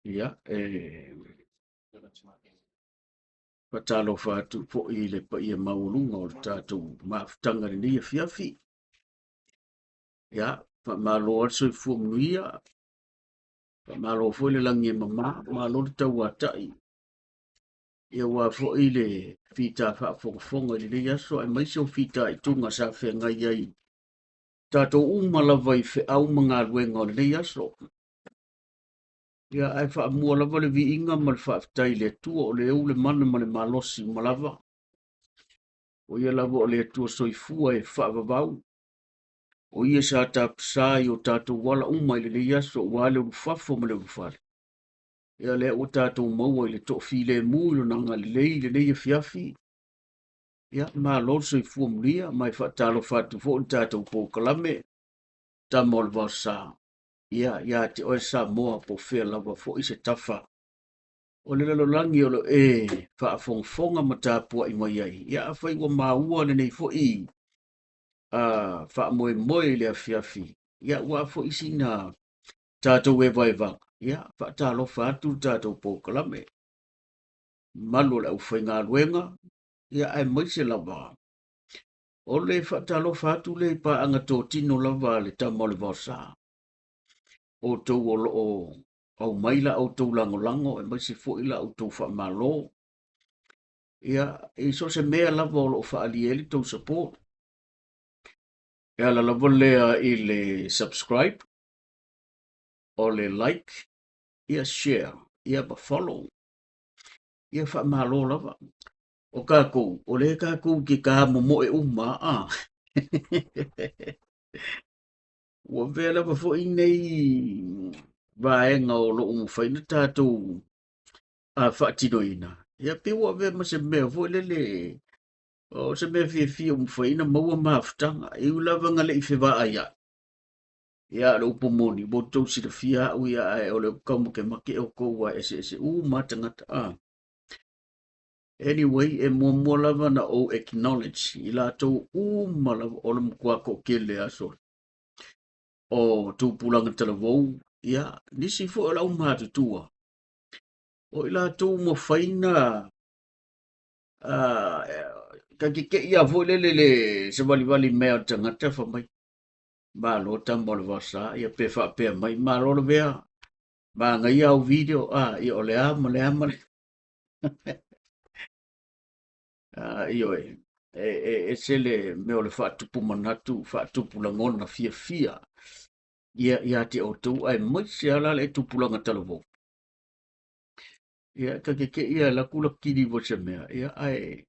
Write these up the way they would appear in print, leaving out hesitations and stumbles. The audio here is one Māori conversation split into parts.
Ia, patalo fatu po I le pa ia maulunga o le tātou maafutanga le nia fiafi. Ia, pa malo also I fuamnuia, pa malo fo le langi e mama, malo le tau atai. Ia wa fo I le fita whaafongafonga I le aso, ai maise o fita I tunga sa whenga iai. Tātou umalava I fe au mga luenga o le aso. Ia ai wha mua lava le vi inga ma le whaafitai le tua o le au le mana ma le malosi malava. O ia lava o le tua soifua e whaavavau. O ia sa tapsai o tātou wala umai le aso o wale o fafo ma le ufale. Ia le o tātou maua I le to file muilo nanga le leia fiafi. Ia ma lo soifua mulia mai whaatalo whatu fo o tātou po kalame. Ta molva sa. Ia te oe sa moa po whea lava fo I se tafa. O le lalo langi o lo whaafonga ma tāpua I mai ai. Ia a whai wa maua le nei fo I. Whaamoe moe le a fiafi. Ia wa fo I sina tātou e vai vang. Ia whaatalo whatu tātou po kalame. Malo le au whai ngā ruenga. Ia ai maise lava. O le whaatalo whatu le pa anga tō tino lava le tamole vasa. O tau o lo o au maila au tau lango lango e maise fo ila au tau wha malo. Ia e so se mea lava o lo o wha alieli tau support. Ia la lava lea I le subscribe. O le like. Ia share. Ia ba follow. Ia wha malo lava. O kākou. O le kākou ki kā momo e uma a. Ua vea lava fo I nei vaenga o lo umu whaina tātou a whaatinoina. Ia pe ua vea ma se mea fo lele o se mea fia umu whaina maua maafutanga. E ulava ngale I whiwa aia. Ia le upomoni, bo tau si le fia au ia ai o le kaumu ke make o koua ese matangata a. Anyway, e mua lava na o acknowledge I la tau lava o le mkua ko kele aso. O tūpulanga talavou, ia, nisi fo o lau mātutua. O I la tau mo whaina, ka kike ia fo le se wali mea tangata whamai. Ba lo tambol vasa, ia pe wha pe mai, ma lo le vea. Ba ngai au video, ia o le ama. Io e sele me o le whaatupu manatu, whaatupu langona fia. Ia te o tau ai mai se ala le tupulanga talavou. Ia ka ke ia la kula kiri vo se mea. Ia ai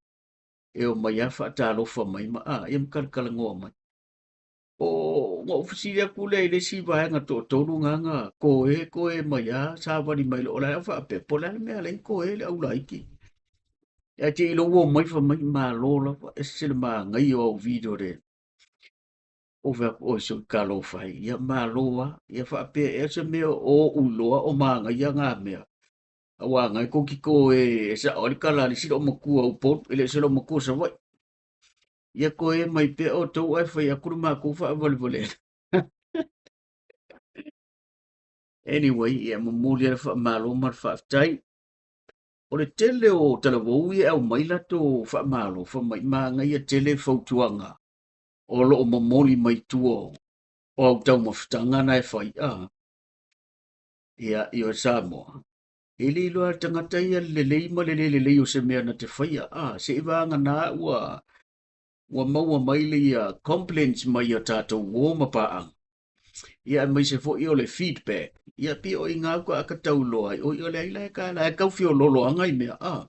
e o mai a whaatalofa mai ma. Ia mkarakala ngoa mai. O ngā ofisiri a kule I le si vaenga tō tōru nganga koe mai a sāwari mai lo o lai a whaape. Po lai mea lei koe le au laiki. Ia te ilo ua mai wha mai mā lola e sile mā ngai o au video re. O vea o iso kalo whai. Ia mā loa. Ia whaape e se mea o uloa o mā ngai a ngā mea. Awa ngai koki ko e sa ori kala li silo makua o pot. Ele silo makua sa vai. Ia koe mai pe o tau ai whai a kuru mā kuwha a vale. Anyway, ia mamuli ala wha malo mar whaafitai. O le tele o talavou ia au maila to wha malo, wha mai maanga ia tele whautuanga. O lo o mamoli mai tua o au tau mawhitanga na e whai a. Ia i o Samoa. E li loa tangata ia le leima le o se mea na te whai a. Se iwanga na ua maua maile ia complaints mai a tātou wōma paang. Ia mai se fo I o le feedback. Ia pi o I ngā kua aka tau loa. O I o le aila e ka la e kauwhi o lolo angai mea a.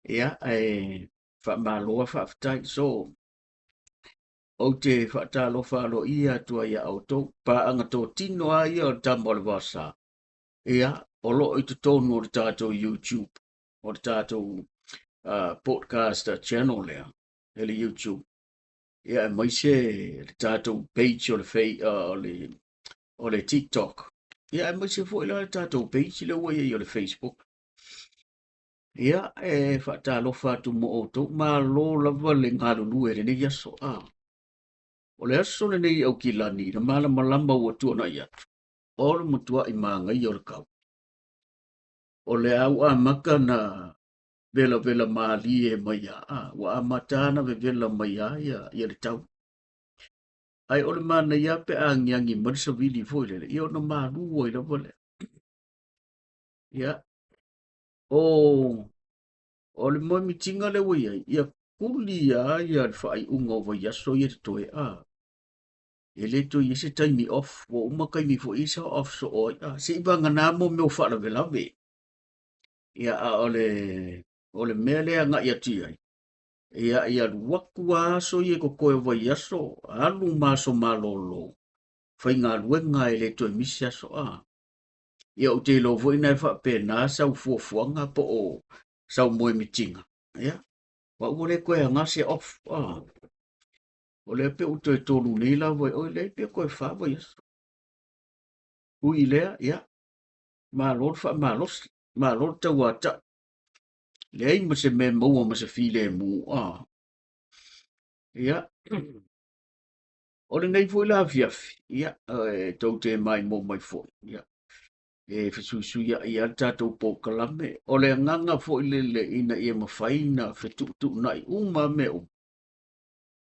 Ia e wha māloa whaafitai. So, o te whaatalo whaalo ia tua ia au tō. Pa anga tō tino a ia o tamole wasa. Ia, o lo I te tōnu o le tātou YouTube. O le tātou podcast channel lea. Ele YouTube. Ia mai se le tātou page o le TikTok. Ia mai se fo ila le tātou page le ua ia o le Facebook. Ia e whaatalo whatu mo o tō. Ma lo lava le ngalulu e nei aso a. O le aso le nei au ki lani. Na malama ua tuana ia. o le mutua I mangai o le kau. O le au a maka na vela maali e mai a wa a matana ve vela mai a ia le tau. Ai o le mana ia pe a ngiangi marisa vili foi le i o na malu o i la vole. Ia. O le moi mitinga le wai ai ia kuli ia le fai unga o vai aso ia te toe a. E le to i se taimi off wo umakai mi fo isa off so o ia. Se iba ngana mo me o whala vela ve. Ia a ole mea lea nga ia ti ai. Ia waku aso ia ko koe vai aso alu maso malolo. Fai ngā luenga e le to i misi aso a. Ia o te lo voi nai wha pe nā sau fuafuanga po o sau moe mitinga. Ia. Wa ule koe a ngase off. O le pe uto e tolu nei la voi. O le pe koe wha voi aso. Ui lea, ia. Ma lor wha ma los. Ma lor ta wata. Le ai ma se me maua ma se file mu. Ia. O le nei foi la fiafi. Ia. Tau te mai mo mai foi. Ia. E fesuisu ia tatou po kalame. O le nganga foi le ina ia mawhaina fetutu nai uma me o.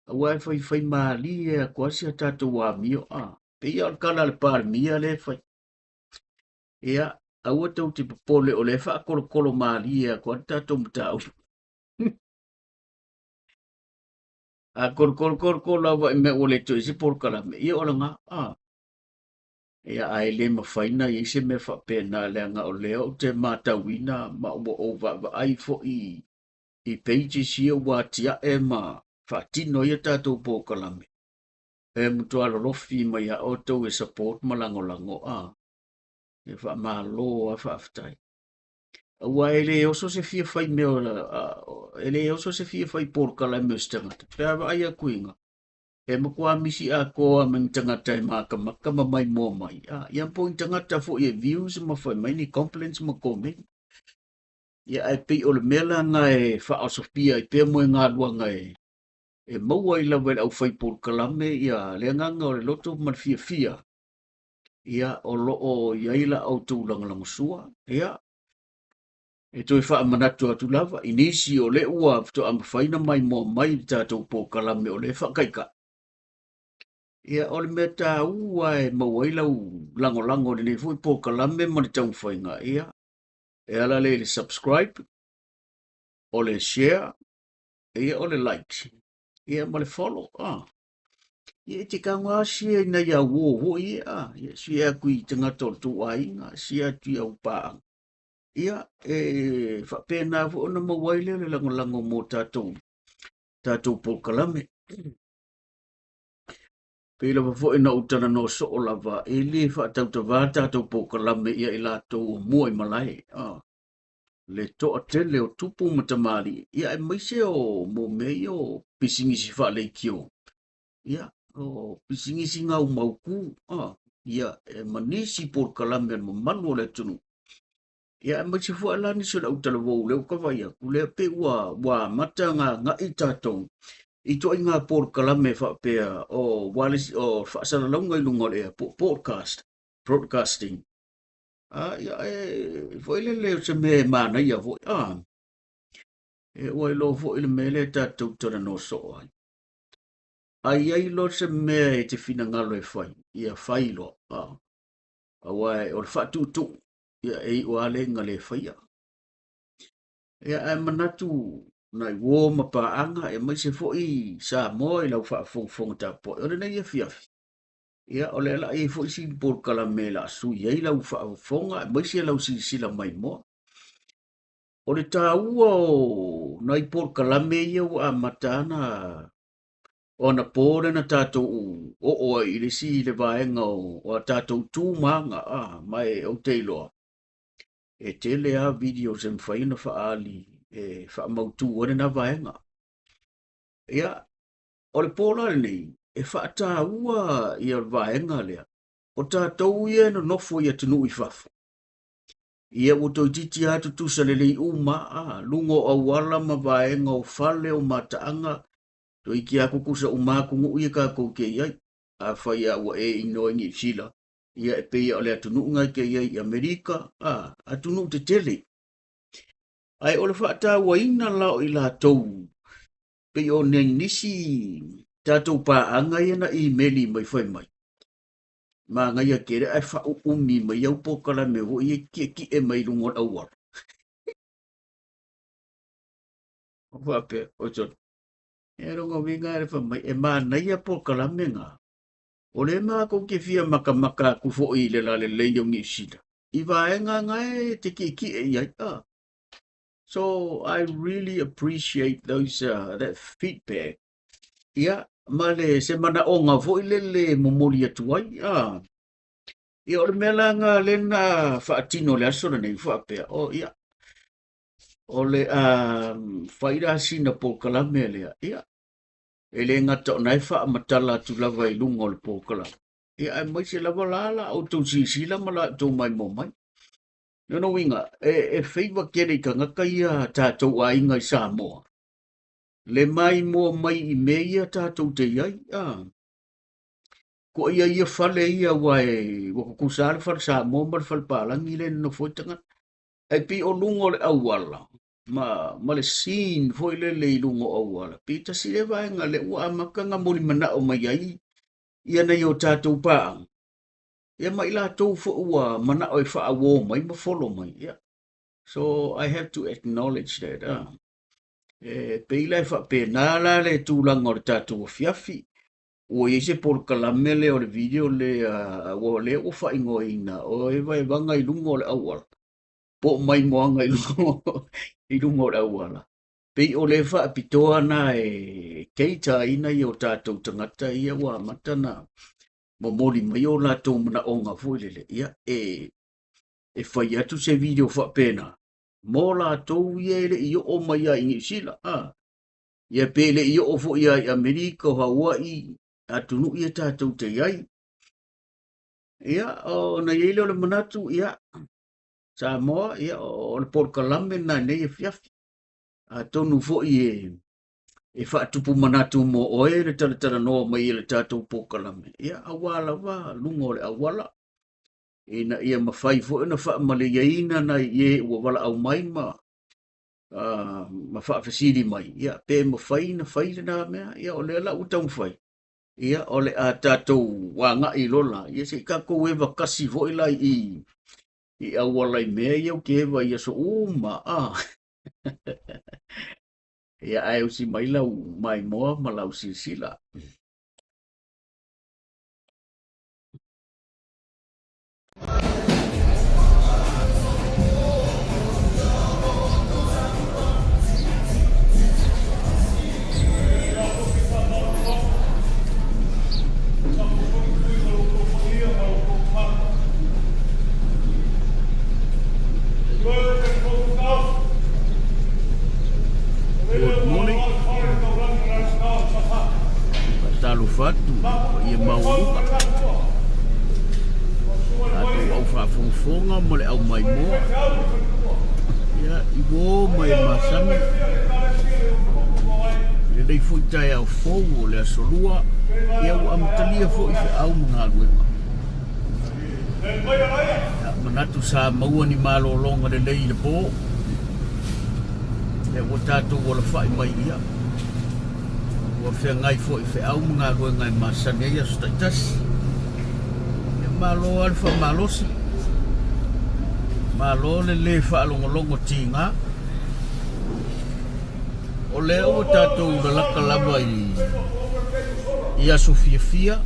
A wai fai maali e a kwasi a tatou wa mio a. Pe ia o kala le par mia le fai. Ia. A ua tau te popole o le wha kolo maali e a kwa tatou mtau. A kolo awa i me o le to isi por kalame. Ia o langa ia ai le mawhaina i se me whapena le anga o leo te mātawina ma o va ai fo i peiti sia watia e ma whatino ia tātou pōkalame. E mutua rofi mai a oto e support malango e wha malo a whaftai. Ua ele oso se fia whai meo ele oso se fia whai pōkalame o stangata. Pea ai a kuinga. E makua misi a koa mang tangata e maka mai mo mai. Ia po in tangata fo i views ma fai mai ni complaints ma comment. Ia ai pei o le mela nga e wha o sofia i pia mo e ngā luanga e maua i lawa au whai por kalame ia le nganga o le loto man fia. Ia o loo ia ila au tū langalango sua. Ia. E toi wha manatu atu lava. Inisi o le ua to am whaina mai mo mai tātou por kalame o le whakaika. Ia o le mea tā ua e mawailau lango ni fui po kalame mani tau whainga ia. E ala le subscribe, o le share, ia o le like, ia ma le follow. Ia te kanga share na ia wo ia. Ia share kui tanga tol tu ainga, share tu au paang. Ia e whapena fu ona mawaile le lango mo tātou po kalame. Pela fa foi na utana no so lava e le fa tau te vata tau po kalame ia ila tau mo i malai le to atele o tupu matamali ia e maise o mo me o pisingi si fa le kio ia o pisingi si ngau mauku ia e manisi por kalame mo manu le tunu ia e maise fo ala ni so la utala vo le ka vai ku le pe wa matanga nga itatou I to inga por kalame fa pe o walis o fa sana longa I lunga le broadcasting ya foi le se me mana ia vo e o lo vo il mele ta tu no so ai lo se me te fina ngalo e fai ia fai lo wai o fa tu ia e o ale ngale fai ia e manatu nai wo ma pa anga e mai se foi sa moi lau fa fong ta po o nei e fiafi ia o le la e foi si por kala mela su ia lau fa fonga mai se lau si sila mai mo o le ta ua o nai por kala me ia a matana o na pore na tato o i le si le vaenga o tato tu manga mai o teilo e tele a videos en faina fa ali e fa mautu ore na vaenga. Ia, o le pola nei, e fa ta ua i al vaenga lea. O ta tau ia no nofo ia tunu I fafu. Ia o to titi atu tusa le lei uma lungo au wala ma vaenga o fale o mataanga to iki ako kusa umaku ngu ia ka kou ke iai. A fai a ua e ino ingi sila. ia e pe o le atunu ngai ke ia i Amerika atunu te tele ai o le whaata waina lao i la tau pe o ne nisi tātou pā anga ia na emaili mai whai mai ma ngai a kere ai wha umi mai au pokala me ho i ki e mai lungon awar whape o ton e rongo winga e wha mai e ma nai a pokala me ngā o le mā ko ke fia maka ku fo i le la le leio ngi sida i vaenga ngai te ki e iai so I really appreciate those that feedback yeah male se mana o nga fo i le momoli atu ai i o le mela nga le na faatino le aso nei whape o ia o le whaira sina po kalame lea ia e le ngata o nai wha matala tu lava i lunga o le po kalame ia ai mai se lava lala au tau sila mala tau mai mo mai no winga e feiva kere ka ngaka ia tātou a inga i Samoa le mai mo mai i meia tātou te iai ko ia fale ia wai wa kusar fal Samoa mal fal palangi le no foitanga ai pi o lungo le awala ma le sin foi le lungo awala pi ta sile vai nga le wa makanga moli mana o mai ai ia na yo tātou pa ia mai la tau fo wa mana o fa awo mai ma follow mai ia so I have to acknowledge that pe ila fa pe na la le tu la ngor tātou fiafi o ese por kalamele o le video le o le o fa ingoina o e vai vanga i lungo le awala po mai moanga i lungo le awala pe o le fa pitoa na e keita ina i o tātou tangata ia wa matana mo moli mai o la tō mana o ngā fuilele ia e whai atu se video fa pena mo la tō ia ele i o mai a ingi sila ia pele i o fo ia i Amerika o Hawaii atunu ia tātou te iai ia o na iele o le manatu ia Samoa ia o le porkalame na nei e fiafi tonu fo i e whaatupu manatu mo oe le taratara noa mai le tātou porkalame ia awala wa lungo le awala ina ia mawhai fo ina wha male iaina na ie ua wala au mai ma wha fasiri mai ia pe mawhai na whai na mea ia o le la utau whai ia o le a tātou wanga i lola ia se kako e wakasi fo i lai i awalai mea iau ke ewa ia so uma ia ai usi mai lau mai moa ma lau silsila fatu ia mauluka atu au whaafonga mo le au mai moa ia i wō mai masami le dei fuitai au fou o le asolua ia u amtalia fo i whi au mga ruenga manatu sa maua ni malo longa le lei le po ia o tātou o la whai mai ia wa fe ngai fo i fe au mga roe ngai masane ia staitas e malo alfa malosi malo le fa longo tinga o le o tātou da laka lava i aso fia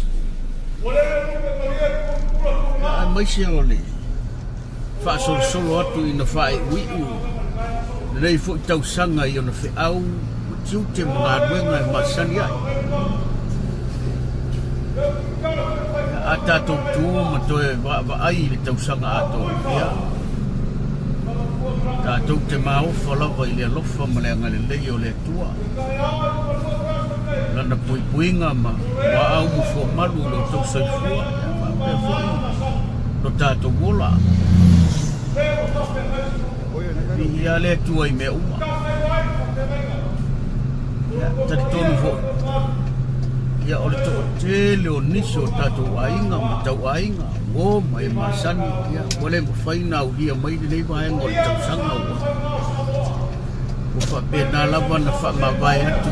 a mai se o le fa solo atu i na fa i ui le fo i tau sanga i ona fe au tiu te mga ruenga e masani ai. A tātou tū ma toe wa ai le tausanga ato ia. Tātou te maofa lava i le alofa ma le angale lei o le tua. Lana puipuinga ma wa au mu fua malu lo tau saifua. No tātou wola. Ia le tua i me uma. Tari tonu fo. ia o le to te le o niso tatou ainga ma tau ainga o mai masani ia ole mo faina o lia mai le vaenga o le tausanga o fa pena lava na fa mavai atu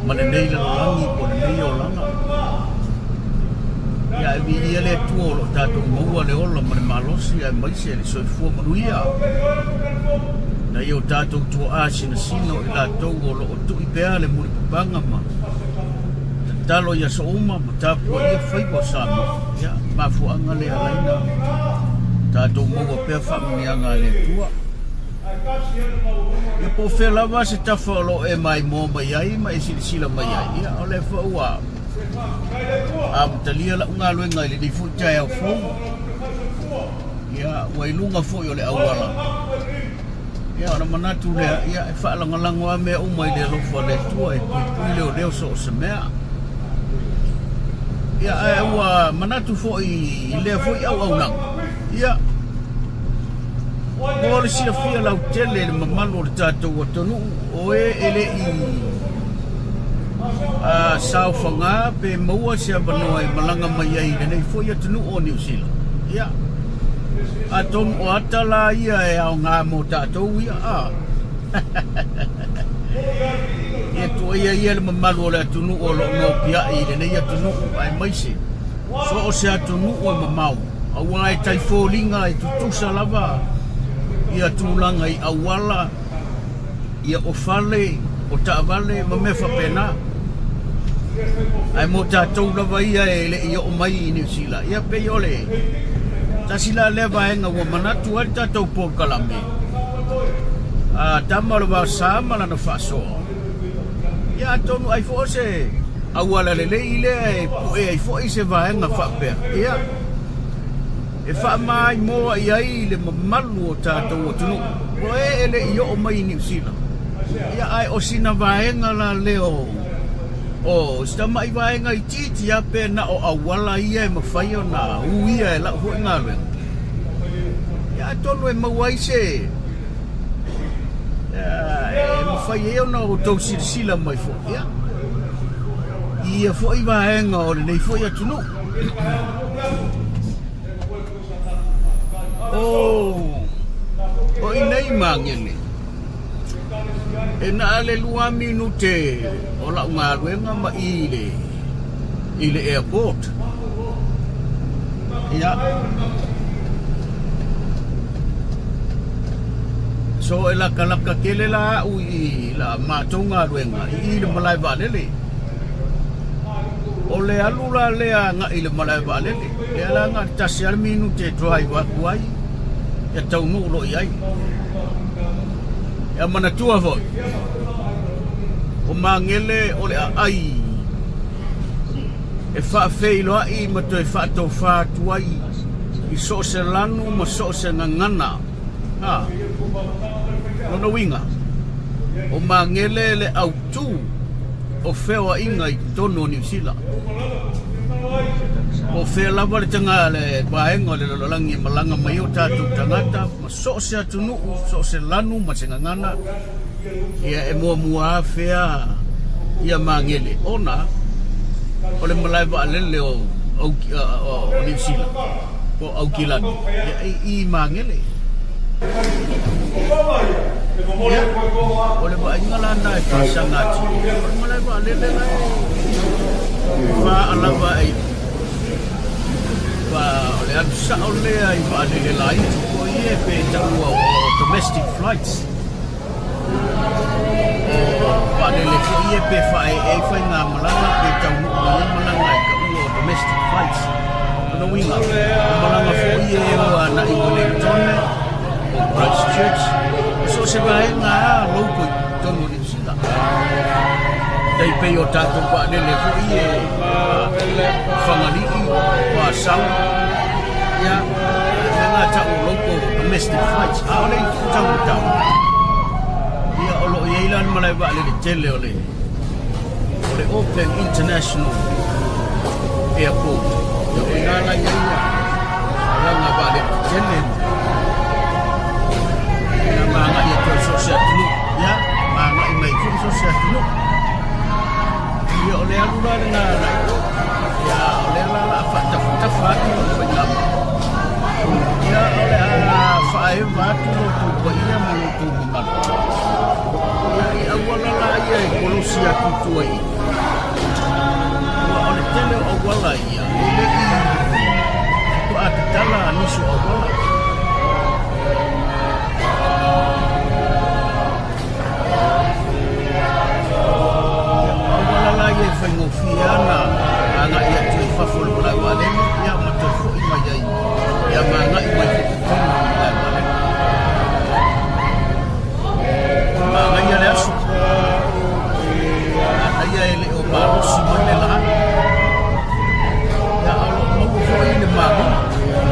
ma le nei le langi o le nei o langa ia e ia le tuo lo tatou maua le ola ma le malosi ai mai se le soifua manuia na ia o tatou tua asina sino i latou o lo o tui pea le muli papanga ma talo ia so uma ma tapua ia whaiwa sama ia mafuanga le alaina tatou maua pea whamnianga le tua ia po whelava se tafa lo e mai mō mai ai ma e sila mai ai ia o le whaua talia la unga luenga i le di futai au fōu ia wailunga fōi o le awala ia ona manatu lea ia e whaalangalango a mea umai le lofa le tua e pui leo leo so o se mea ia e ua manatu fōi i lea fōi au au nang ia o le sia fia lau tele le mamalo le tātou atonu o e ele i sao whanga pe maua se abanoa i malanga mai ai nei fōi atonu o New Zealand ia a tonu o atala ia e au ngā mō tātou ia ia tua ia le mamalu o le atunu o lo no pia i le nei atunu ai maise so o se atunu o mamau au ai tai fōlinga i tutusa lava ia tūlanga i awala ia o fale o taavale ma me whapena ai mō tātou lava ia e le ia o mai i New Zealand ia pe ole tasila leva enga wa manatu al tatou po kalame tamalo ba sama la no faso ya tonu ai fo se awala le ile ai fo se va enga fa pe ya e fa mai mo ai le malu tatou tunu o ele io mai New Zealand ya ai o sina va enga la leo o sta mai va enga i titi ya pe na o awala ia ma fai ona uia la ho ngalo ya tonu e mawai se ya ma fai e ona o to sila mai fo ya ia fo i va enga o nei fo ya tunu o inai mangene e na ale 2 minute o la ngā ruenga ma i le airport ia so e la kalaka kele la u i la mātou ngā ruenga i le malai valele o le alula lea nga i le malai valele le ala ngā tasi al minute drive aku ai ia taunu ulo i ai ia manatua foi o mangele o le ai e fa feilo ai ma to e fa to fa tuai i so se lanu ma so se ngana no winga o mangele le autu o feo inga i tono New Zealand o feo lava le tanga le baenga le lolangi malanga mai o tatu tangata ma so se atunu so se lanu ma se ngana ia e mua fea ia mangele ona o le malai va lele o New Zealand o au kilani i mangele o le va ingala na e pasangati o le malai va lele na va alava ai va o le atu o le ai va lele lai o ie pe taua o domestic flights va lele fo ie pe fai ngā malanga pe tau malanga e ka ua o domestic flights no winga malanga fo ie o na i Wellington o Christchurch so se va ngā loko i tono New Zealand dai pe o tato va lele fo ie whangariki wa sau ia ngā tau loko domestic flights a ole i tau ia olo i eilan malai wa lele tele ole Auckland International Airport ia o ngala ia langa va lele tele ia manga ia to sosial tunu ia manga i mai fu sosial tunu e vatu no tu pa ia mo no tu mana ia wala la ia e kolosia tu ai wa ole tele o wala ia ile tu atala nisu o wala wala la ia fa no fiana ana ia tu fa folo la wale ia ma to fo i mai ai ia ma nga i mai ia le asu ia ele o malo si mane la ia alo mo ko i le malo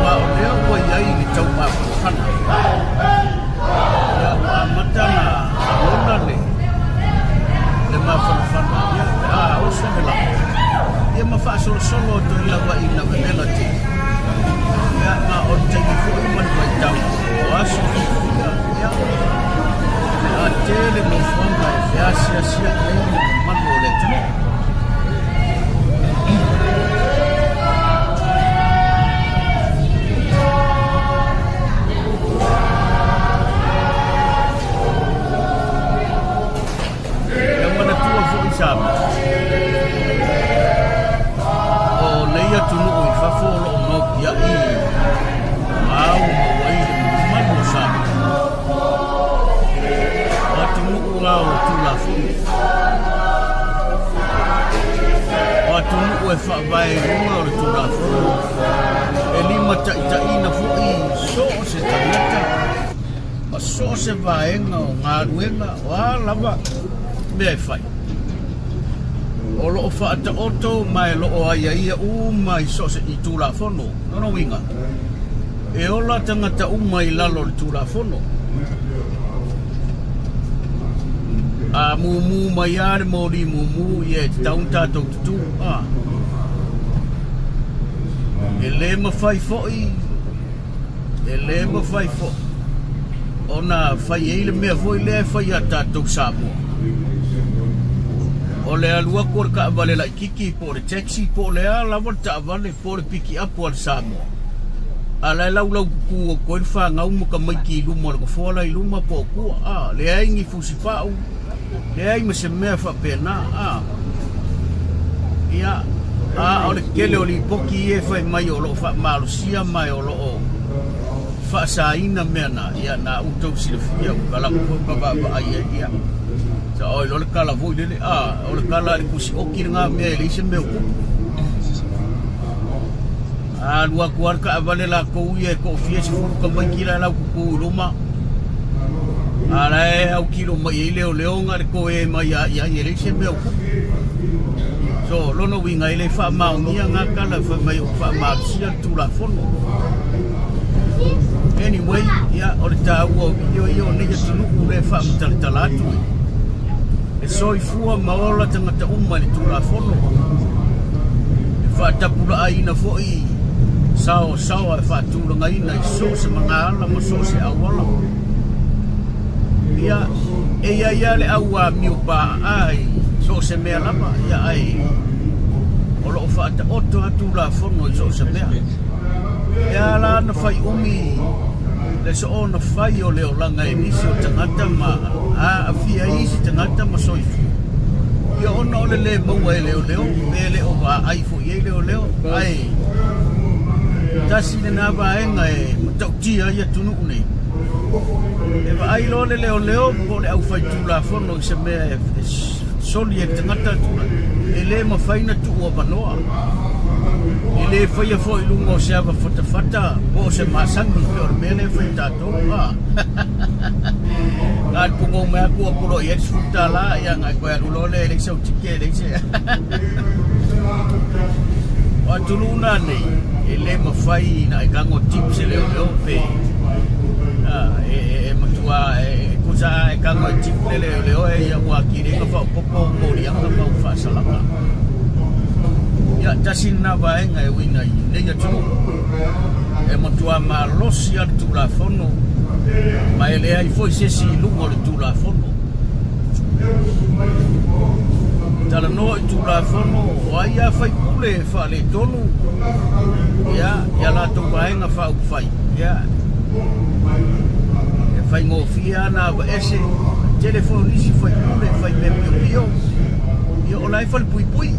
ma o le o ia i le tau ma fana ia ma matana ona le ma fana ia o se la ia ma fa solo to la wa i na vela te ia ma o te ki fu i man mai tau o asu ia tele mo fonda e fiasia sia lei manoleta e mana tua fo isama o leia tunu i fa folo no ia i mau ai manu sama o tula fumi o tunu e fa vai runga o tula fumi e lima ta ina fui so se tanata ma so se vaenga o ngā ruenga o a lava me fai o lo fa ata oto mai lo o ia ia mai so se i tula fono no winga e ola tangata mai lalo tula fono a mumu mai are mori mumu ye taunta tu ele ma fai foi ona fai ele me foi le fai ata tu sapo ole alua kor ka vale la kiki por taxi por le ala volta vale por piki up por samo ala lau ku ko fa ngau mo ka mai ki lu mo ko fola i luma po ku le ai ngi fusipau le ai me se me fa pena ia ole kele oli poki e fa mai o lo fa malo sia mai o lo fa sa ina mena ia na uto silfia kala ko ba ai ia sa oi lo kala vo le ole kala ku si o ki nga me le se me ku lua kuar ka vale la ko ye ko fies fu ko mai kila la ku luma ala e au kilo mai leo ngar ko e mai ya ye le se me ku so lo no winga ile fa ma ngia nga kala fa mai fa ma sia tu la fono anyway ya ora ta wo yo ne ya tunu ure fa mtal tu e so i fu ma ola tanga umma le tu la fono fa ta pula ai na fo i sao e fa tu nga ina i so se mangala mo so se awala ia le aua miu pa ai so se mea lama ia ai o lo fa ta oto atu la fono so se mea ia la na fai umi le so ona fai o leo langa e nisi o tangata ma a fia isi tangata ma soifu ia ona o le maua e leo e leo va ai fu ie leo ai tasi le na vaenga e matautia ia tunu nei e va ai lo le leo po le au fai tu la fono se me soli e tangata tu e le ma faina tu o vanoa e le fai a foi lungo se ava fata po se masangi per me le fai tato al pungo me aku apuro e sfuta la ia ngai ko lo le sau tike le se wa tuluna nei ele ma fai na i kango tips le o pe matua kusa e kango tips le o e ya wa ki le fa popo mo ri anga ma fa salama ya tasina va enga e wina i le ya tu e matua ma losia tu la fono ma ele ai foi se si lungo tu la fono tala no tu la fono ai ya fai pule fa le tonu ya la to vaenga fa fai ya fai ngofia na va ese telefonisi fai pule fai me pio io o lai fal pui pui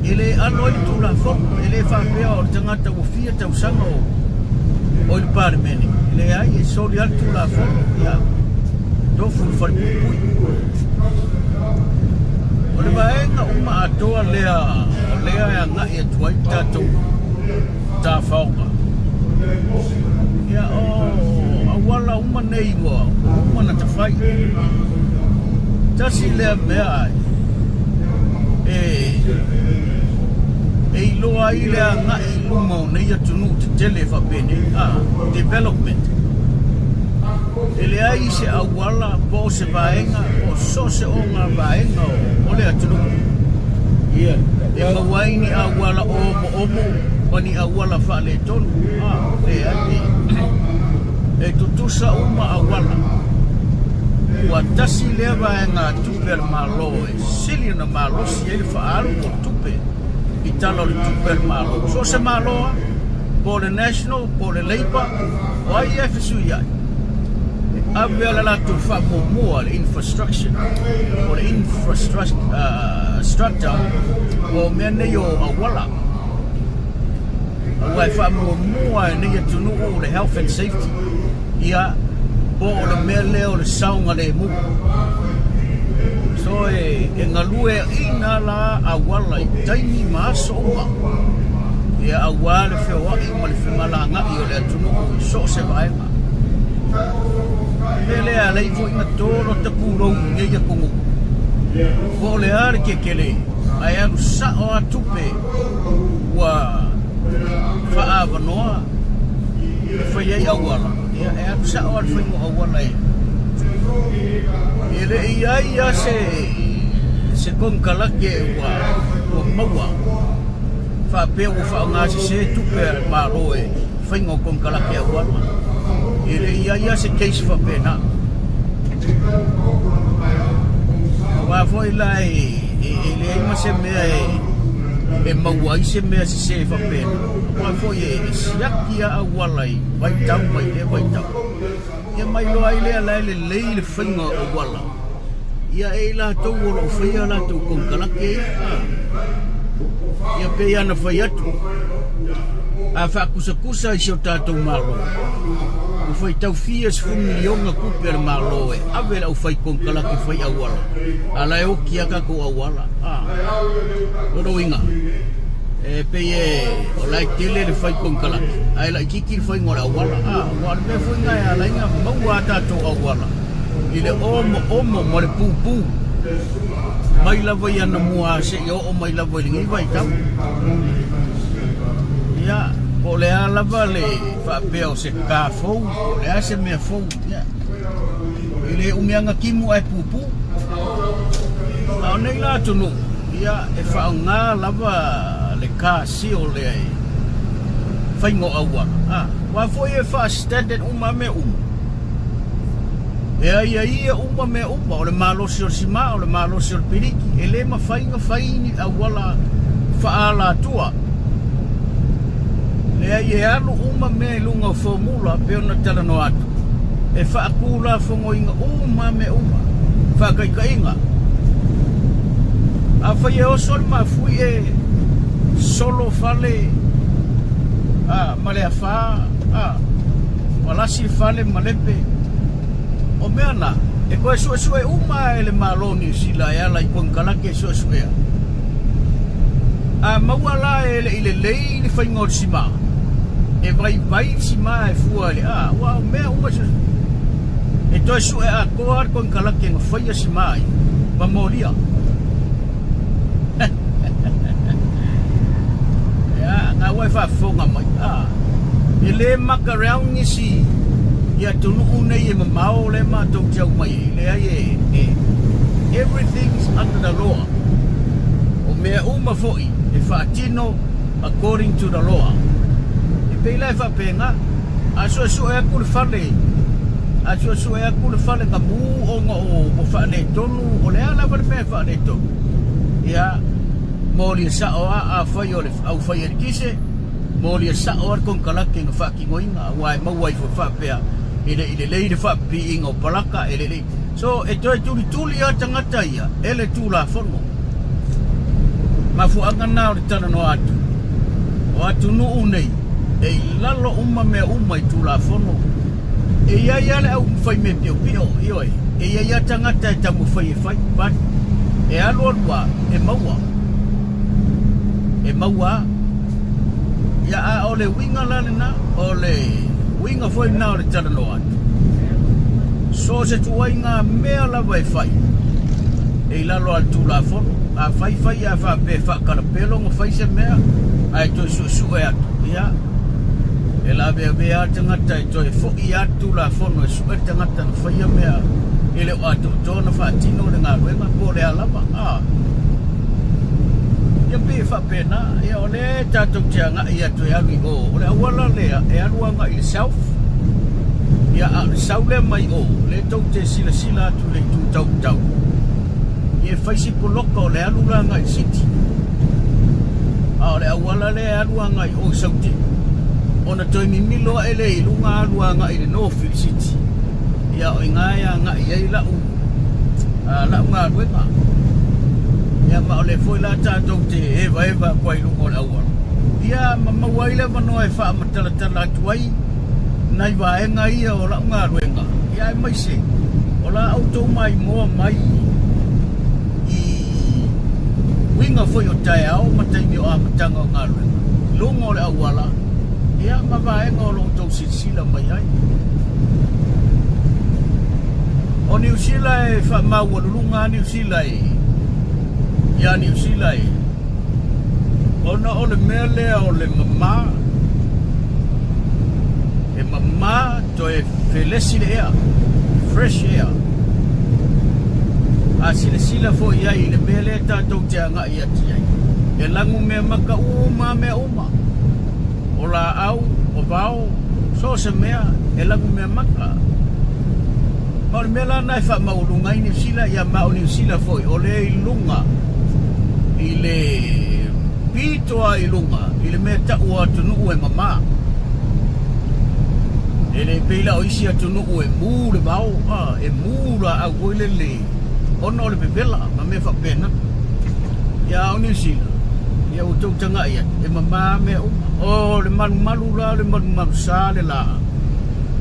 ele ano ele tu la fo ele fa peo o tangata ngofia tau sanga o il parmeni ele ai e soli al tu la fo ya do fu fal pui pui o le vaenga uma atoa lea ya ngai e tuai tatou ta faunga ya awala uma nei wa uma na tafai tasi lea mea loa i lea ngai luma nei atunu te tele fa pene development ele ai se awala po se vaenga o so se onga vaenga o le atunu ia e mawaini awala omo wani awala fa le tonu e ai e tutusa uma awala wa tasi leva nga tuper malo e sili na malo si ele fa alu o tupe italo le tuper malo so se malo por le national por le leipa o ai e fisu ia avela la tu fa mo le infrastructure o le structure o mene yo awala wai fa mo ne ya tunu o le health and safety ia po le mele o le saunga le mu so e ngalue ina la awala i taimi maso ma ia awala fe wa i mal fe malanga i le tunu so se vai ma ele ala i vo ina toro te puro nge ya kongu po le ar ke kele ai anu sa o atupe wa fa avanoa fa ia awala ia e anu sa o fa mo awala ele ia se konkala ke wa maua fa pe o fa nga se tupe maro e fa ngo konkala ke awala ele ia se case fa pena wa foi lá ele ima se mea e maua i se mea se fa pena wa foi e siakia awalai vai tau ia mai loa i lea lai le leile whainga o wala ia e la tau ora o whaia la tau konkalake ia pe ana whai atu a whaakusakusa i seo tātou malo o whai tau fias milionga kupe ar malo e awe au whai konkalake whai awala ala e o kiaka ko awala oro inga e pe o lai tele le whai konkalake ai lai kiki le whai ngora awala wale me whai ngai ala inga maua tātou awala i le omo mo le pūpū mai lava i ana mua se i o mai lava i lingi vai tau ia o le alava le whaapea o se kāfou o le ase mea fou ia i le umianga kimu ai pūpū au nei la tunu ia e whaunga lava le kāsi o le whaingo awa wa foi e wha standard uma me ia uma me o le malosi o sima o le malosi o piriki e le ma whaini awala whaala tua le ia alu uma me lunga formula pe ona talano atu e whaakula whangoinga uma me whakaikainga a whai e osol ma fui e solo fale male a wha walasi fale malepe o mea na e koe sue uma e le maloni sila e ala i konkalake sue maua la e le ile lei le whaingo sima e vai sima e fua le wa mea uma e toi sue a koa ar konkalake nga whaia sima i ma moria nga wai whafonga mai e le makarau nisi ia tunu unei e mamao le mātou tiau mai le ai everything's under the law o mea uma foi e whaatino according to the law e peila e whapenga a sua e aku le whale a sua e aku le whale ka mū o ngā o whale tonu o le ala wale mea whale tonu ia mōli e sao a whai o le au whai e kise mōli e sao ar konkalake nga whakingoinga wai mauai whapea ile le fa being o palaka ele so e toi tuli a tangata ia ele tula fono mafu angana o tana no atu o atu no unei e lalo uma me uma i tula fono e ia le au fai me pio pio ioi e ia tangata e tamu fai pat e alua e maua ia a ole winga lana ole winga foi na o tana no atu so se tuainga mea la vai fai e lalo al tula fono a fai a fa pe fa karapelo mo fai se mea ai to su e atu ia e la be a tangata e to e fo i atu la fono e su e tangata no fai mea ele o atu tona fa tino le nga ruenga po le alama ia pe fa pena ia ole tato tianga ia to ia o ole awala le e aruanga i self ia a saule mai o le tau te sila tu le tu tau ia faisi poloko le aluranga i city a le awala le aruanga i o sauti ona toi mimilo ele i lunga aruanga i le North City ia o ingaya nga ia la u la nga ruenga ia ma ole foi la tato te eva kwai lunga o awala ia mawaile mano e fa matala tuai nai vaenga ia o la nga ruenga ia mai se o la auto mai mai i winga foi o tai au matai mi o amatanga nga ruenga lunga le awala ia ma vaenga o lo to sila mai ai o New Zealand e fa mau o lunga New Zealand ia New Zealand ona o le mele o le mama ma to e felesi le air fresh air a sila fo ia i le mele ta to te anga ia tia e langu me maka uma o la au o vao so se mea e langu me maka ma le mela nai fa maulunga i New Zealand ia ma o New Zealand fo o le ilunga i le pitoa ilunga i le meta ua tunu e mama ele peila o isi atunu o e mure vau e mura a goilele ono le bebela ma me fa pena ya o New Zealand ya o tau tanga ia e mama me o le malu la le manu sa le la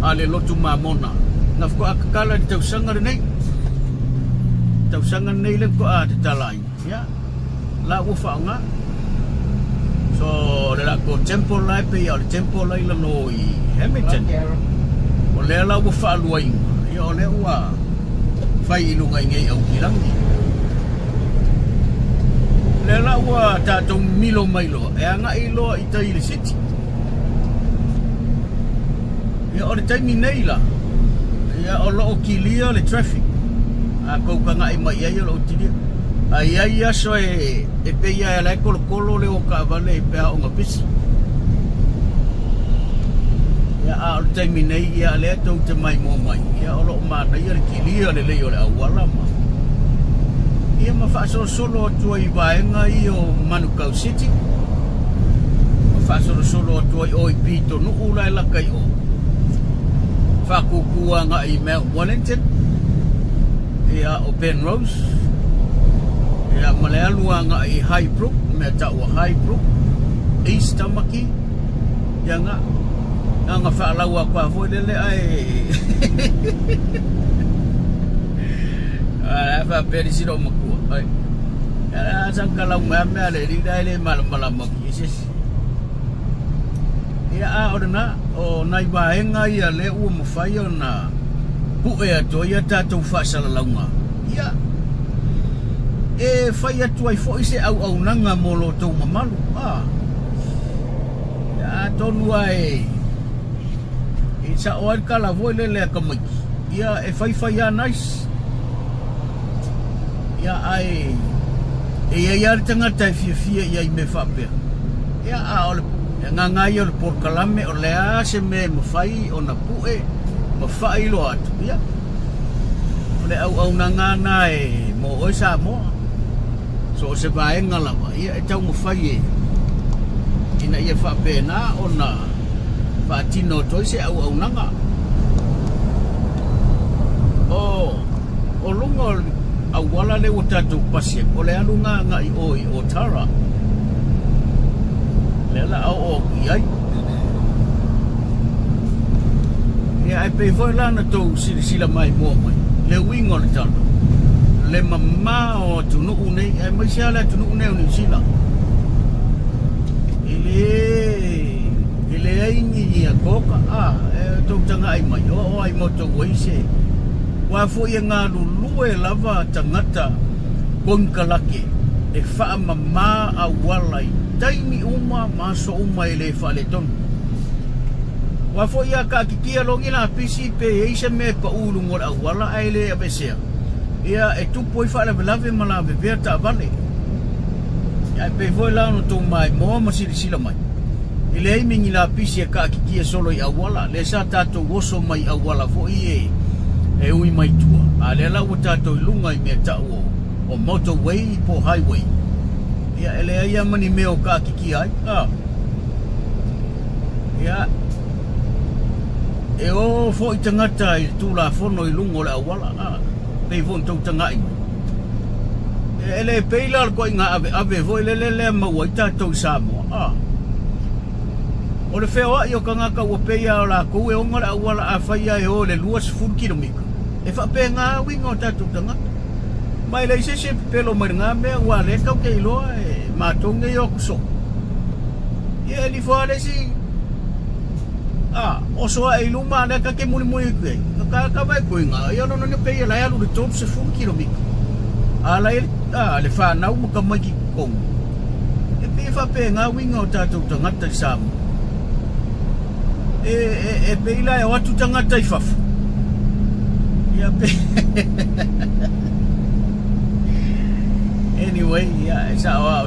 ale lotu mamona na fko akakala di tau sanga nei le ko a te talai ya la o fa nga so le la ko tempo lai pe ya le tempo lai la noi Hamilton o le la o fa luai ia o le ua fai ilunga ngai au kirangi le la ua tatou milo mailo e anga ilo i tai le city ia o le taimi nei la ia o lo kilia le traffic a kou kanga i mai ia lo tilia a ia so e pe ia la kolo le o ka vale e pe o ngapisi ia a o taimi nei ia le tau te mai ia o lo mana ia le kilia le leo le awala ma ia ma fa solo tua i vaenga i o Manukau City ma fa solo tua i o i pito nu ula e laka i o fa kukua nga i Mount Wellington ia o Penrose ia malealua nga i Highbrook me tau Highbrook East Tamaki ia nga whaalaua kwa foi lele ai fa peri siro makua ai sang kalau mame ale di dai malam maki isis ia a orna o nai vaenga ia le u mafai ona pu e to ia tatu fa sala launga ia e fai atu ai foi se au nanga molo to mamalu ya tonu ai sa oal kala voile le kamai ia e fai ya nice ia ai e ia tanga tai fia ia me fa pe ia a ol nga ia le por kalame o le a se me mafai ona pue mafai lo atu ia le au nanga na e mo o sa mo so se vai ngala ia e tau mafai e ina ia fa pe na ona Fatino toi se au nanga o lunga a wala le o tātou pasi o le alunga ngai o Tara le la o iai ia ai pe foi lana tou sila mai mo mai le wingo le tala le mama o tunu nei ai mai sia le tunu nei ni sila ele ai ni ia koka tou tanga ai mai o ai moto waise wa fo ia ngā lulue lava tangata konkalake e wha mama a walai taimi uma maso uma ele wha le tonu wa fo ia ka kikia longi na pisi pe eisa me pa ulu ngor a wala aile a besea ia e tupo i wha le velave malave vea ta vale ia pe voi lano tō mai moa masiri sila mai ele ai mingi la pisi e ka kikia solo i a wala le sa tato woso mai a wala fo i e ui mai tua a le la ua tato i lunga i mea tau o motorway po highway ia ele ai amani meo ka kikia ai ia e o fo i tangata i tūla fono i lungo le awala pei fo tau tangai ele peila ko i ngā ave vo le maua i tātou Samoa o le whea i o ka ngaka ua peia o la kou e onga le awala a whaia e o le 2 kilomika e whape ngā winga o tātou tangata mai le se pelo mai ngā mea ua le kau ke iloa e mātonga i o kuso ia li fwa le si o soa e luma le ka ke muni kwe ka vai ko nga ia no ne pe la ya lu de top se 1 kilomika ala le fa na u ka mai ki ko e pe fa pe nga winga o tātou tangata Samoa e pe ila e watu tangata i fafu ia pe anyway ia Samoa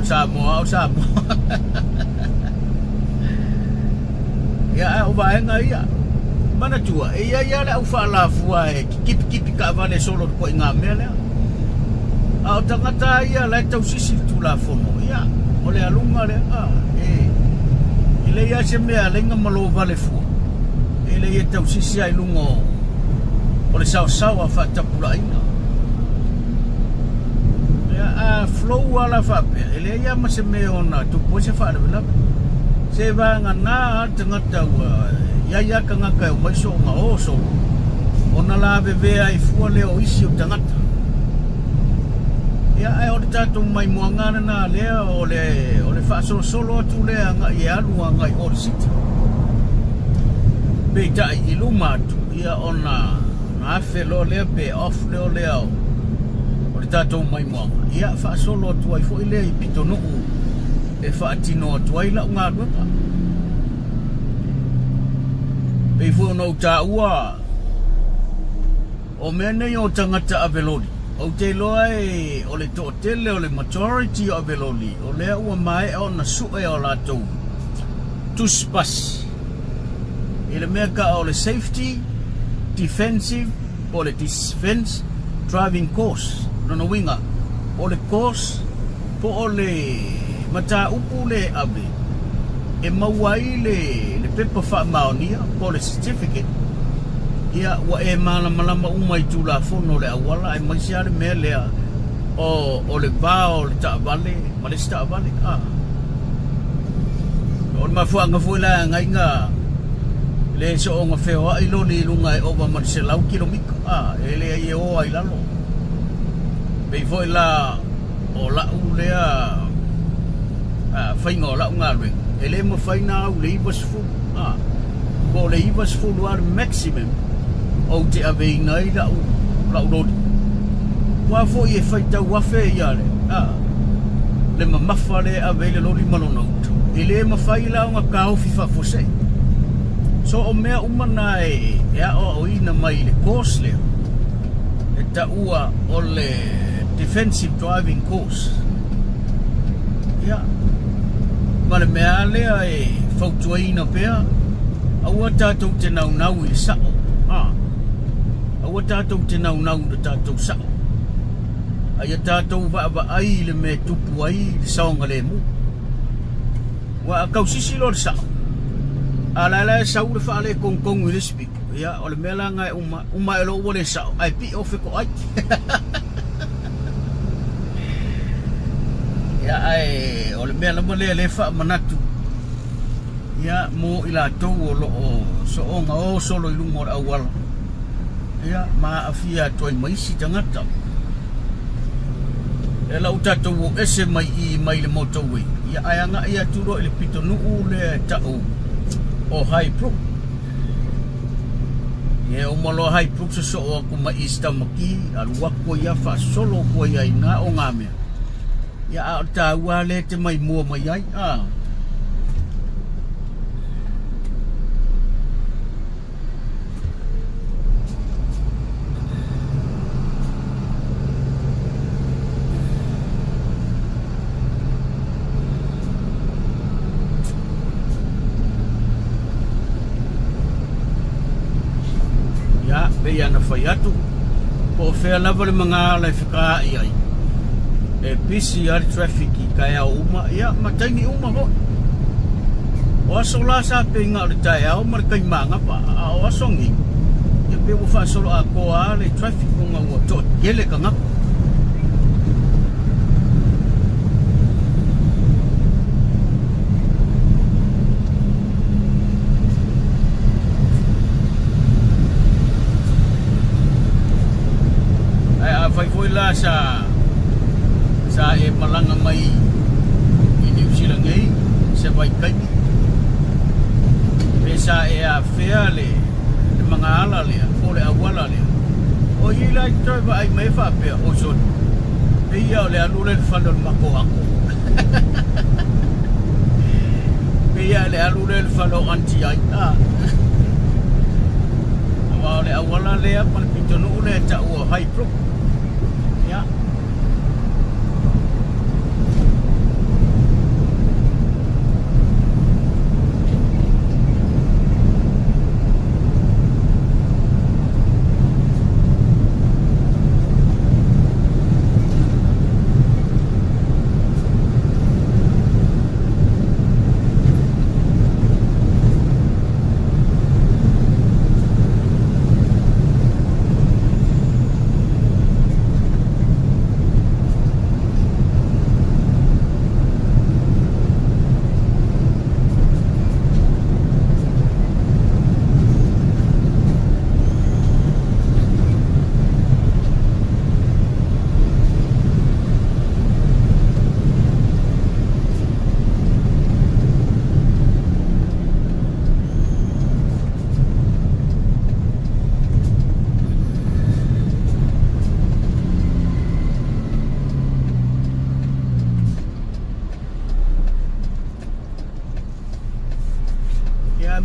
ia o vaenga ia mana tua ia le au fala fua e kipi ka vale solo ko inga mele au tangata ia le tau sisi tu la fono ia o le alunga le ile ia se mea lenga malo vale fua ile ia tau sisi ai lungo o le sao fa tapula ina ia flow ala fa pe ile ia ma se me ona tu po se fa le se vanga na tangata ia ka ngaka o mai so nga oso ona la bebe ai fua le o isi o tangata ia ai o tato mai muangana na le o le fa solo tu le anga ia lu anga i or city be ta i luma tu ia ona na fe lo le pe off le o tato mai muanga ia fa solo tu ai fo ile i pitonu e whaatino atuai la ngā rupa pei fu no ta ua o mene o tangata Aveloli o te loa o le tōtele o le majority o Aveloli o lea ua mai o na sue o la tau tuspas i le mea ka o le safety defensive o le defense driving course no winga o le course po o le mata upu le ave e mawai le pepa wha maonia po le certificate ia wa e malama umai tu la fono le awala e maisi ale mea lea o le vao le taavale ma le taavale o le mafuanga fuela ngai nga le so o nga feo ai loni lunga e ova marselau kilomika e le ai o ai lalo pei foi la o la ulea fai ngā lau ngā rui e le ma fai nā au le iwas fu ko le iwas fu luar maximum o te avei nai lau rodi wa fo i e fai tau wafe i ale le ma mafa le avei le lori malona utu e le ma fai lau ngā kao fifa fose so o mea umana e o ina mai le course leo e ta ua o le defensive driving course Mare mea lea e whautuaina pēr aua tātou te nau i sao aua tātou te nau le tātou sao aia tātou wa ai le me tupu ai le saonga le mu wa a kausisi lo le sao ala sa ule fa ale kong ile speak ya ole mela ngai uma elo wole sa ai pi ofe ko ai ya ai ole mela mo le fa manatu ya mo ila to lo so onga o solo ilungo awal ya ma afia to mai si tangata ela utato ese mai le motorway ya ayanga ia turo ile pito nu le tau o high pro ye o malo high pro so o ku ma ista maki alua ko ya fa solo ko ya nga o ngame ya ta wale te mai mo mai ai ya na fayatu po fe lava le manga le fika ai e PCR traffic kaya uma ya matangi uma ho o sola sa pinga le tai au mar kai manga pa o songi ya pe o fa solo a ko le traffic nga o to yele kanga la sa e malanga mai i New Zealand ei se vai kai pesa e a fea le mga ala le o le awala le o i la trova ai mai fa pe o so e ia le alu le falo mako ako pe ia le alu le falo anti ai o le awala le pa pitonu le ta o high pro ya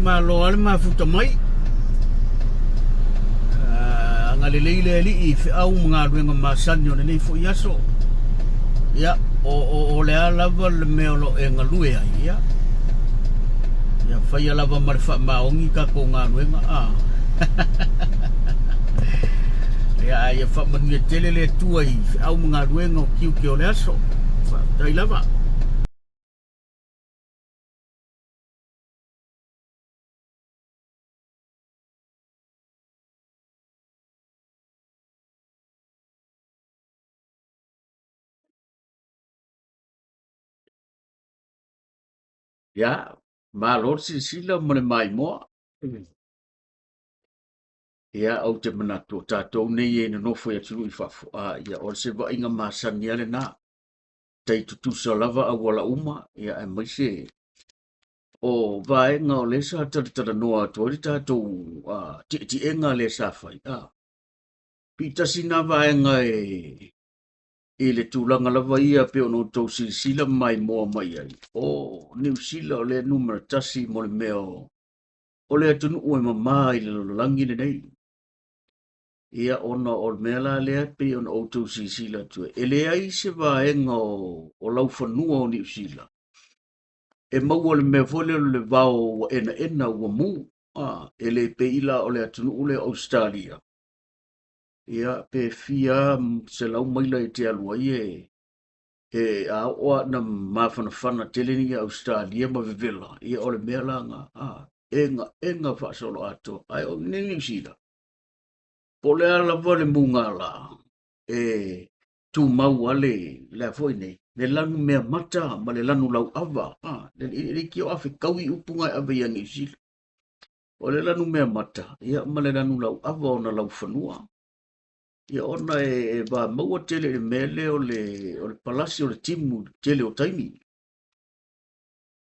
malo ale mafuta mai ngale leile ali I fe au mga luenga masani o nei fo yaso ya o le lava le meolo e ngalue ai ya fai lava marfa maongi ka ko nga luenga ya fa mani tele le tuai fe au mga luenga o kiu ke o le aso fa dai lava ya malor sila mole mai mo ya au te manato tatou nei e no fo ya tulu I fafo ya o se va inga masani ale na tai tutu sa lava a wala uma ya e mai se o vai nga o le sa tata noa tori tatou ti enga le sa fai pita sina vai nga e le tūlanga lava ia pe ono tau sila mai moa mai ai. O New Zealand o le numera tasi mo le meo. O le atunu ue mamai le langi le nei. Ia ona o le mea la lea pe ono o tau sila tue. E le ai se vaenga o lau whanua o New Zealand. E maua le mea fole o le vao wa ena ua mu. E le pe ila o le atunu ule Australia. Ia pe fia se lau maila e te alua a oa na mawhanawhana tele ni Australia ma vevela. Ia ole mea langa. enga fa solo ato ai o nini sila po le ala vale munga la e tu mau ale la foi ne lanu mea mata ma le lanu lau ava le ki o afe kaui upunga ave yang sila o le lanu mea mata ia ma le lanu lau ava ona lau fanua ia ona e va maua tele le mele o le palasi o le timu tele o taimi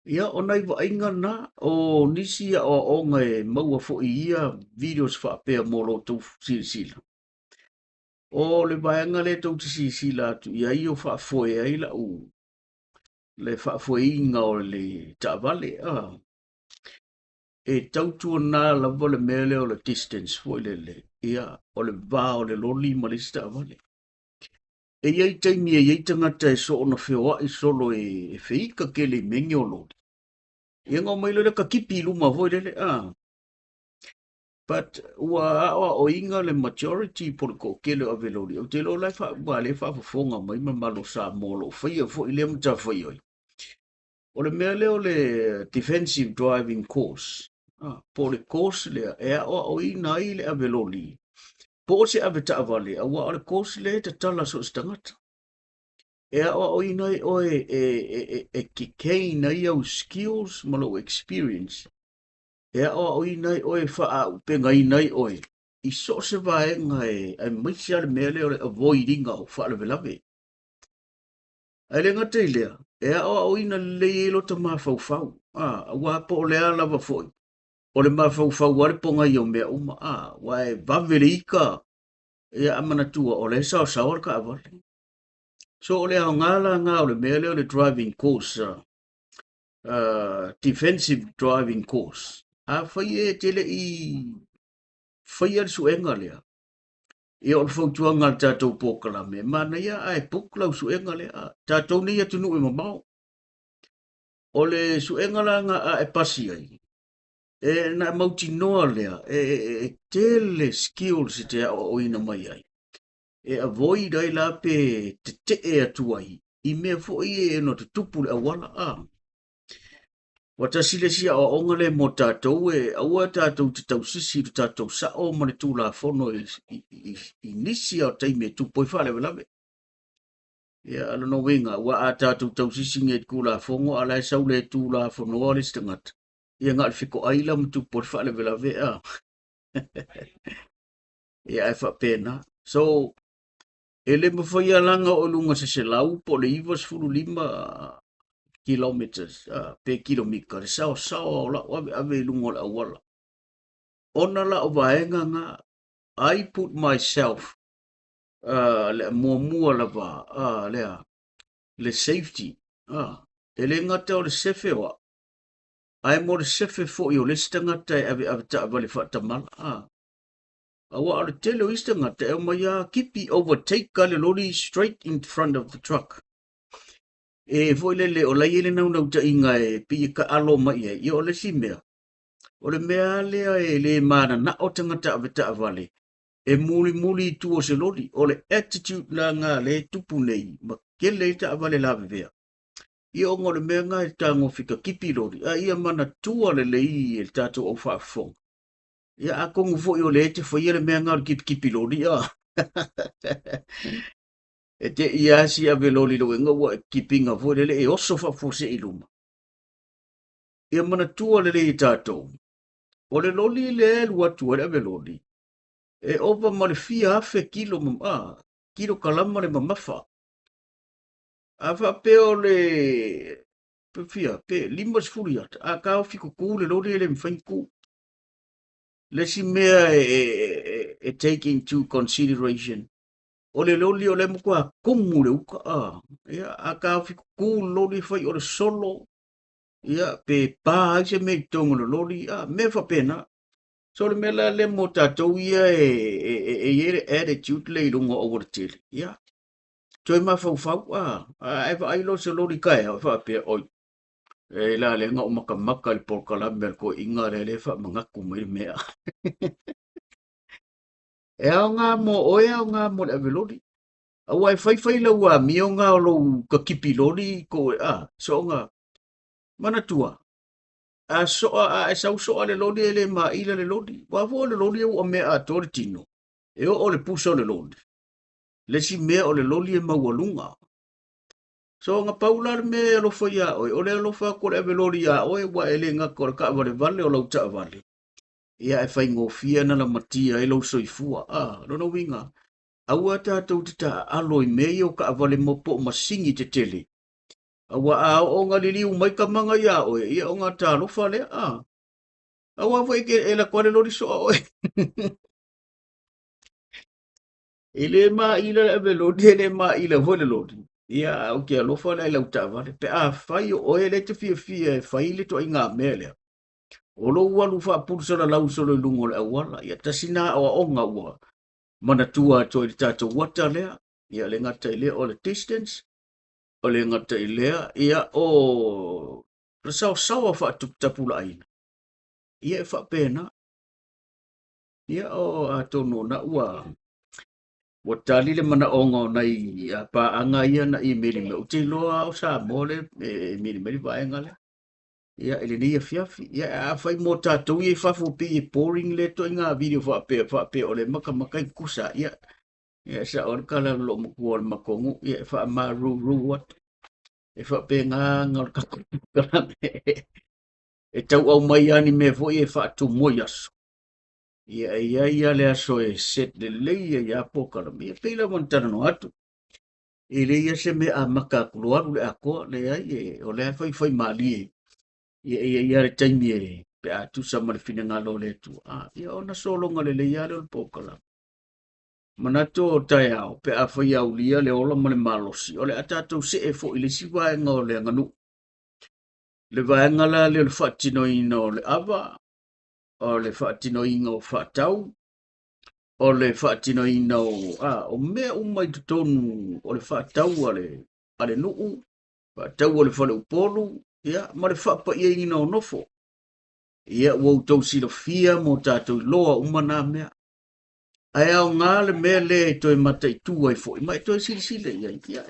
ia ona i vaaiga na o nisi ia o aʻoga e maua foʻi ia videos faapea mo lotou silasila o le vaega le tou te silasila atu ia i o faafoe ai laʻu le faafoeiga o le taavale e tautuanā lava le mea lea o le distance foʻi lele ia o le vā o le loli ma lesi taavale e iai taimi e iai tagata e so ona feoaʻi solo e feika kele i mege o loli ia ngā mai lele ka kipi luma foi lele but ua o inga le majority por ko kele o velori o te lo lai fa ba le fa fonga mai ma malo sa molo foi fo ile mta foi oi o le mele o le defensive driving course por le course le e o ina ile a velori po se aveta avale a wa le course le te tala so stangata e o ina o e ke na ia skills malo experience e o inai oe faa upenga inai oe. I so se vaenga e maisi ale mele o le avoidinga o faa le velave. Ai le ngata i lea, e o ina le ilo ta mafau fau. Wa po o le alava foi. O le mafau fau wale ponga i o mea uma. Wa e vavele ika e amana tua o le sao sao ka avale. So o le au ngala ngā o le mele o le driving course. Defensive driving course. Fai e tele i fai al suenga lea. E o fau tuanga tātou pōkala me. Mana ia ai pōkala suenga lea. Tātou nei atunu e mamau. O le suenga la nga e pasi ai. E na mauti noa lea. E tele skills te o ina mai ai. E avoid ai la pe te e atu ai. I mea fo i e no te tupu le awala Wata sile sia o onga le mo tātou e aua tātou te tau sisi tu tātou sa o mane tū la fono i nisi o taime tu poi whale walawe. Ia ala no winga, wa a tātou tau sisi nge ku la fongo ala e sau le tū la fono o liste ngata. Ia ngal fiko aila mo tu poi whale walawe Ia e wha pena. So, ele mo whaia langa o lunga se lau po le ivas furu lima kilometers pe kilomika le sao sao la ave lungo la wala ona la o vaenga nga I put myself le mua la va le safety ele ngata o le sefe wa ai mo le sefe fo yo le stangata ave ta vale fa tamal awa o le tele o istangata e mai kipi overtake ka le lorry straight in front of the truck e foi le o lai ele nau ta inga e pi ka alo mai e o le si mea o le mea lea e le mana na o tangata aveta avale e muli tu o se lori o le attitude la nga le tupu nei ma ke le ta avale la vea i o ngore mea nga e tango fika kipi lori a ia mana tua le le i e tato o whaafong ia a kongu fo i o le te fo i le mea nga kipi lori e te iasi a veloli lo nga wa kipinga fo le e oso fa fo se iluma ia mana tua le tato o le loli le lua tua le veloli e ova ma le fia afe kilo kalama le mamafa afa pe o le pe fia pe lima sfuriat a ka fiku ku le loli le mfainku le si mea e take into consideration o le loli o le muko a kumu le uka ia a ka fiku ku loli fai o le solo ia pe pa se me tongo le loli me fa pena so le mela le mo tatou ia e attitude le ilunga over til ia toi ma fau fau ai va ai lo se loli kai fa pe oi e la le nga o maka le por kala mer ko inga le fa manga ku mea e nga mo o nga mo le velodi a wai fai la wa mi nga lo ka kipi lodi ko so nga mana tua a so a sau so le lodi le ma ila le lodi wa vo le lodi o me a tortino e o le puso le lodi le si me o le lodi e mawalunga so nga paula me lo fo ya o le lo fa ko le lodi ya o e wa ele nga ko ka vale vale o lo ta vale ia e fai ngofia na la matia e lo soifua no no winga aua tātou te ta alo i mei o ka avale mo po masingi te tele. Aua a o ngā liliu mai ka manga ia oe, ia o ngā tālofa lea Aua fo eke e la kware lori so oe. E le mā ila le ave lodi, e le mā ila vole lodi. Ia au ke alofa lea ila uta avale. Pe a fai o oe le te fia fia e fai le to inga mea lea. O lo walu fa pulsa la lau solo i lungo le awala. Ia tasina o a onga ua. Mana tua to i tātou wata lea. Ia le ngata i lea o le distance. O le ngata i lea, ia o rasau sawa wha tapula aina. Ia e wha pēna. Ia o a tono na ua. Wa tali le mana ongo nei a pa anga ia na i meri me. Uti loa o sa mole e meri vaenga le. Ia ele ni a fiafi. Ia a whai mo tātou i e whafu pi e boring le to inga video wha pe o le maka kusa. Ia sa orkala lo mo kuol makongu. Ia e wha ma ru wat. E wha pe ngā ngor kakurame. E tau au mai ani me fo e wha tu moi aso. Ia le aso e set le leia ia pokara. Ia peila montana no atu. E leia se me a maka kuruaru le akoa le ai e o le fai mali e. Ia le taimi e pe a tu sa male fina ngalo le tu. Ia ona solonga le leia le pokara. Manato o tai au pe a whai au lia le ola male malosi. O le atatou se e fo i le siwa e ngao le nganu. Le vaenga la le whaatino ina o le awa. O le whaatino ina o whaatau. O le whaatino ina o mea umai tutonu. O le whaatau ale nuu. Whaatau o le whale upolu. Ia, ma le whaapa ia ina o nofo. Ia, wau tau sila fia mo tātou loa umana mea. Ai au ngā le mea le toi mata i tua i fo. Mai toi sila ia. Ia,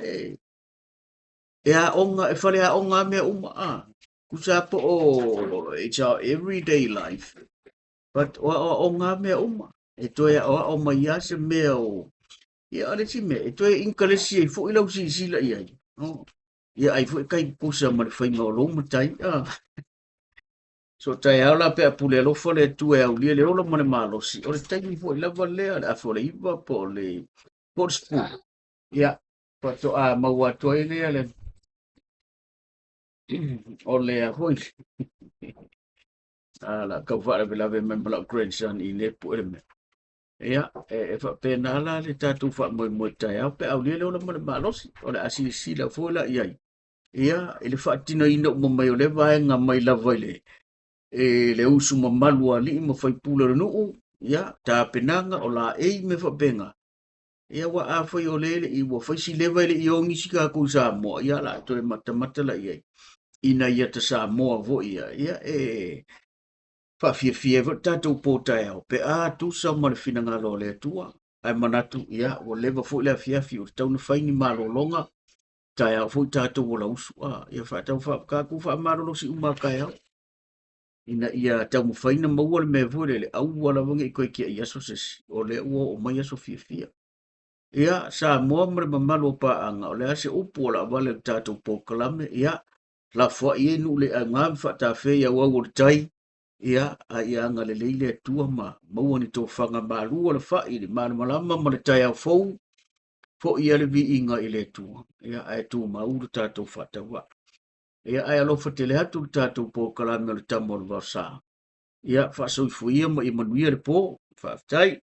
e onga, e whale a onga mea Kusa po it's our everyday life. But o ngā mea E toi o mai ase mea o. Ia ale si mea. E toi inkalesi e fo ilau sila ia. Ia ai fo kai kusa ma le whainga o lo matai. So tai au la pe apule alofa le tu e au lia le ola ma le malosi. O le taimi fo ilava lea le afo le iwa po le spu. Ia. Pato maua toi lea le. O le a hoi. La kau whaare vela ve membala grandson i le po me. Ia, e wha pēnā la le tātou wha moi tai au pe au lia le ona ma le malosi. O le asi sila fo la iai. Ia, e le wha tino ina o mai o le vaenga mai lava i le. E le usu ma malua li ma whai pula nuu. Ia, tā penanga o la ei me wha penga. Ia wa a whai o lele i wa whai si lewa i le i ongi si ka kou sa moa. Ia la, tole mata la iai. Ina ia ta sa moa vo ia. Ia, fa fia tātou pōtai au. Pe tu sa ma le fina ngā lo le tua. Ai manatu, ia, o lewa fo le fia o tau na whaini malo longa. Tai au fo tātou o la usu. Ia wha tau wha kaku wha marolo si umakai au. Ina ia tau mo whaina maua le mea vore le au wala wange i koe kia i aso sesi. O le ua o mai aso fia. Ia, sa moa mre mamalo pa anga. O le ase upu o la wale tātou pōkalame. Ia, la fwa i enu le ngam wha tā whea wau o le tai. Ia, a ia anga le leile tua ma. Maua ni tō whanga marua le wha i le malama ma le tai au fau. Fo ia le vi inga i le tua. Ia, ai tū mauru tātou whatawa. Ia ai alofa te le hatu le tātou pōkalame o le tamo le wasa. Ia, wha soifu ia ma i manuia le pō. Wha aftai.